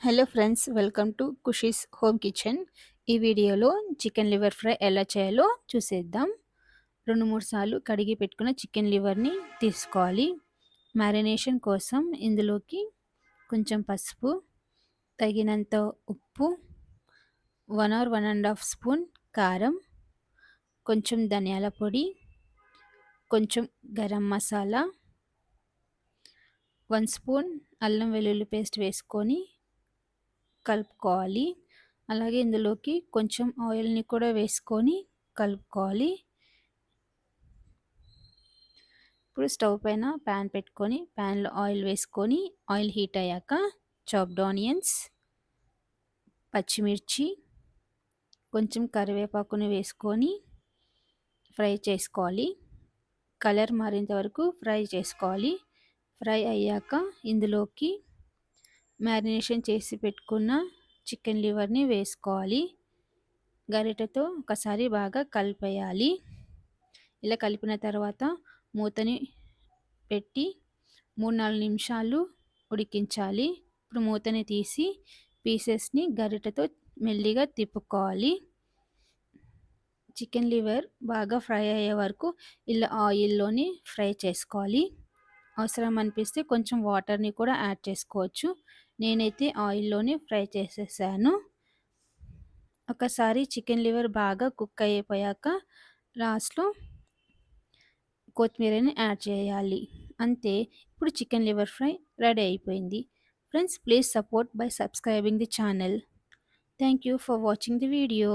Hello friends, welcome to Khushi's home kitchen. ఈ వీడియోలో chicken liver fry ఎలా చేయాలో చూసేద్దాం. 2-3 సార్లు కడిగి పెట్టుకున్న చికెన్ లివర్ని తీసుకోవాలి. మ్యారినేషన్ కోసం ఇందులోకి కొంచెం పసుపు, తగినంత ఉప్పు, 1 or 1.5 స్పూన్ కారం, కొంచెం ధనియాల పొడి, కొంచెం గరం మసాలా, 1 స్పూన్ అల్లం వెల్లుల్లి పేస్ట్ వేసుకొని కలుపుకోవాలి. అలాగే ఇందులోకి కొంచెం ఆయిల్ని కూడా వేసుకొని కలుపుకోవాలి. ఇప్పుడు స్టవ్ పైన ప్యాన్ పెట్టుకొని ప్యాన్లో ఆయిల్ వేసుకొని ఆయిల్ హీట్ అయ్యాక చాప్డ్ ఆనియన్స్, పచ్చిమిర్చి, కొంచెం కరివేపాకుని వేసుకొని ఫ్రై చేసుకోవాలి. కలర్ మారేంత వరకు ఫ్రై చేసుకోవాలి. ఫ్రై అయ్యాక ఇందులోకి మ్యారినేషన్ చేసి పెట్టుకున్న చికెన్ లివర్ని వేసుకోవాలి. గరిటెతో ఒకసారి బాగా కలిపేయాలి. ఇలా కలిపిన తర్వాత మూతని పెట్టి 3-4 నిమిషాలు ఉడికించాలి. ఇప్పుడు మూతని తీసి పీసెస్ని గరిటెతో మెల్లిగా తిప్పుకోవాలి. చికెన్ లివర్ బాగా ఫ్రై అయ్యే వరకు ఇలా ఆయిల్లోని ఫ్రై చేసుకోవాలి. అవసరం అనిపిస్తే కొంచెం వాటర్ని కూడా యాడ్ చేసుకోవచ్చు. నేనైతే ఆయిల్లోనే ఫ్రై చేసేసాను. ఒకసారి చికెన్ లివర్ బాగా కుక్ అయిపోయాక లాస్ట్లో కొత్తిమీరని యాడ్ చేయాలి. అంతే, ఇప్పుడు చికెన్ లివర్ ఫ్రై రెడీ అయిపోయింది. Friends, please support by subscribing the channel. Thank you for watching the video.